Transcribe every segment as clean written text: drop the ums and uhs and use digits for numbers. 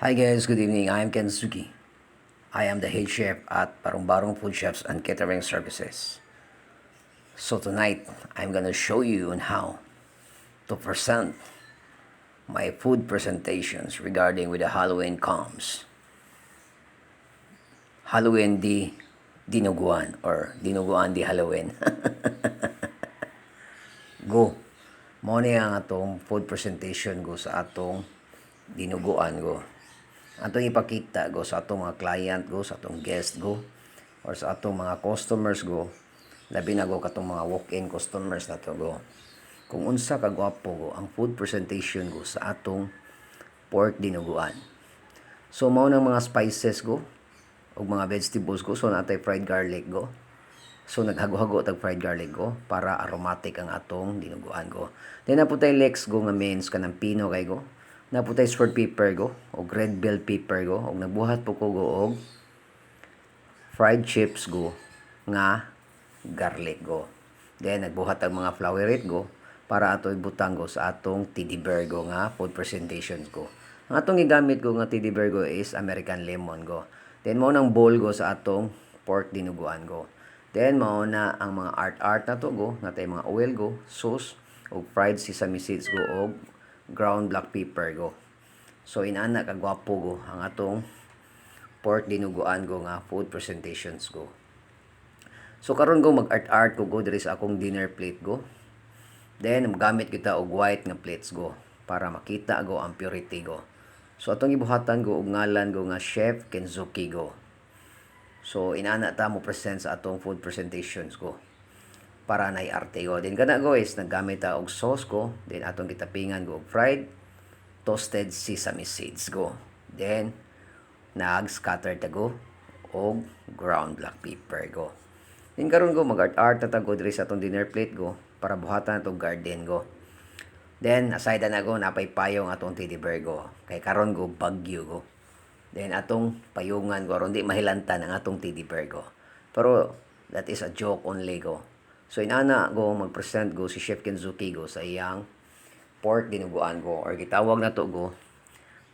Hi guys, good evening. I am Ken Suki. I am the head chef at Barong Food Chefs and Catering Services. So tonight, I'm gonna show you on how to present my food presentations regarding with the Halloween comes. Halloween di dinuguan or dinuguan di Halloween. Go. Mo ni ang atong food presentation go sa atong dinuguan go. Atong ipakita go sa atong mga client go, sa atong guest go, or sa atong mga customers go. Labi na go katong mga walk-in customers na to go. Kung unsa ka gwapo go ang food presentation go sa atong pork dinuguan. So mao nang mga spices go ug mga vegetables go. So natay fried garlic go. So naghago-hago tag fried garlic go para aromatic ang atong dinuguan go. Then naputay leeks go nga mains kanang pino kay go. Naputay sword pepper go og red bell pepper go og nagbuhat po ko go og fried chips go nga garlic go. Then nagbuhat ang mga flowerit go para ato ibutang go sa atong teddy bear go nga food presentation go. Ang atong gigamit go nga teddy bear go is American lemon go. Then mao nang bowl go sa atong pork dinuguan go. Then mao na ang mga art na to go, natay mga oil go, sauce og fried sesame seeds go og ground black pepper go. So inana ka gwapo go ang atong pork dinuguan go nga food presentations go. So karon go mag-art ko go diri sa akong dinner plate go. Then gamit kita og white nga plates go para makita go ang purity go. So atong gibuhatan go og ngalan go nga Chef Kenzuki go. So inana ta mo present sa atong food presentations go para na arte go. Then kana go is naggamit ta og sauce go. Then atong gitapingan go og fried toasted sesame seeds go. Then nag-scatter ta go og ground black pepper go. Then karon go mag-art ta go diri sa atong dinner plate go para buhatan atong garden go. Then aside na go napay payong atong teddy bear go. Kay karon go bagyo go. Then atong payungan go aron di mahilantan ang atong teddy bear go. Pero that is a joke only go. So inana go mag-present go si Chef Kenzuki go sa iyang pork dinuguan go or gitawag na to go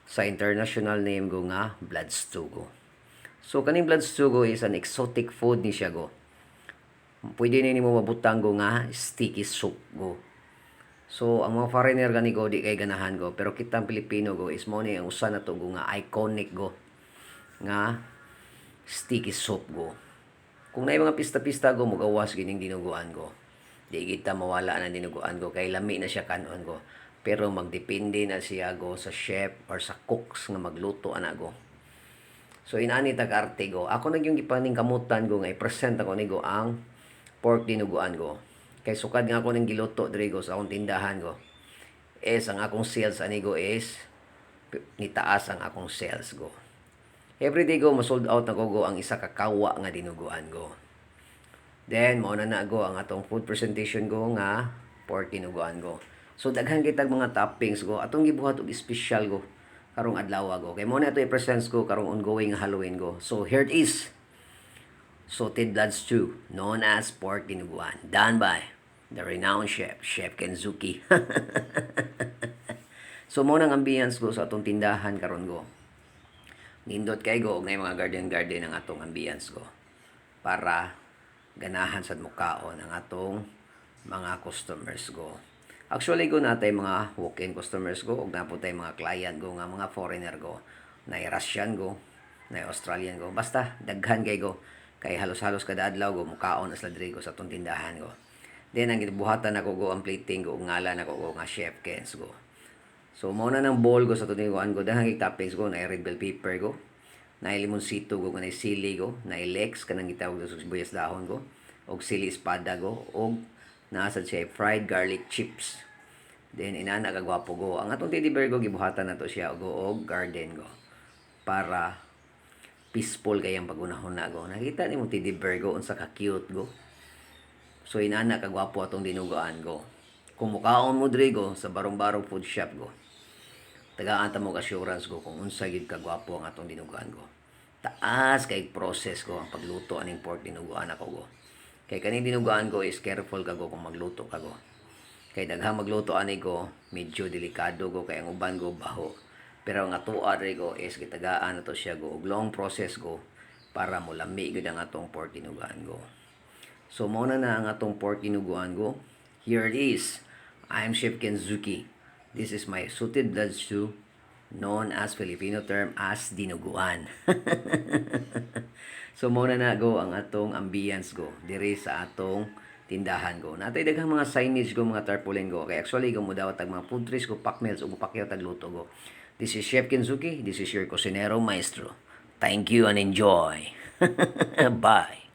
sa international name go nga blood stew go. So kaning blood stew go is an exotic food ni siya go. Pwede ni mo mabutang go nga sticky soup go. So ang mga foreigner gani go di kay ganahan go pero kitang Pilipino go is mo ni ang usa na to go nga iconic go nga sticky soup go. Kung naay mga pista-pista go mugawas gining dinuguan go. Di kita mawala na dinuguan go kay lami na siya kanon go. Pero magdepende na siya go sa chef or sa cooks nga magluto ana go. So inani tag arte go. Ako nagyong gipaning kamutan go nga i-present ako ni go ang pork dinuguan go. Kay sukad nga ako ning giluto diri go sa akong tindahan go. Ang akong sales ani go is nitaas ang akong sales go. Everyday go ma-sold out na ko go ang isa ka kawa nga dinuguan go. Then mao na go ang atong food presentation go nga pork dinuguan go. So daghan kitag mga toppings go atong gibuhat og special go karong adlaw go. Kay mo na ito i-present ko karong ongoing Halloween go. So here it is. Salted blood stew known as pork dinuguan done by the renowned chef, Chef Kenzuki. So mo nang ambience go sa atong tindahan karon go. Nindot kay go og nay mga garden ang atong ambience go para ganahan sad mukaon ang atong mga customers go. Actually go natay mga walk-in customers go og naputay mga client go nga mga foreigner go. Nay Russian go, nay Australian go. Basta daghan kay go kay halos-halos kada adlaw go mukaon as diri go sa atong tindahan go. Then ang gibuhatan ako go ang plating go ngalan ako go nga Chef Kens go. So mao na nang bowl go sa tuniguan go dahang toppings go na red bell pepper go. Na limonsito go kanay sili go, na leeks kanang gitawag sa sibuyas dahon go, og sili espada go, og nasa siya fried garlic chips. Then inana ka gwapo go. Ang atong teddy bear go gibuhatan nato siya go og garden go para peaceful kay ang pagunahon na go. Nakita nimo teddy bear go unsa ka cute go. So inana ka gwapo atong dinuguan go. Kung mukaon mo diri go sa Barong Food Shop go. Tagaan ta mo assurance go kung unsa gid ka gwapo ang atong dinuguan go. Taas kay process go ang pagluto aning pork dinuguan ako go. Kay kaning dinuguan go is careful ka go kung magluto ka go. Kay daghang magluto ani go medyo delikado go kay ang uban go baho. Pero ang atuwa rin go is gitagaan na to siya go. Long process go para mo lami gud ang atong pork tinuguan go. So muna na ang atong pork tinuguan go. Here it is. I'm Chef Kenzuki. This is my suited blood stew known as Filipino term as dinuguan. So muna na go ang atong ambience go diri sa atong tindahan go. Natay daghang mga signage go, mga tarpaulin go. Kay actually go mo daw tag mga food trays go, pack meals o pakyaw tag luto go. This is Chef Kenzuki. This is your Cocinero Maestro. Thank you and enjoy. Bye.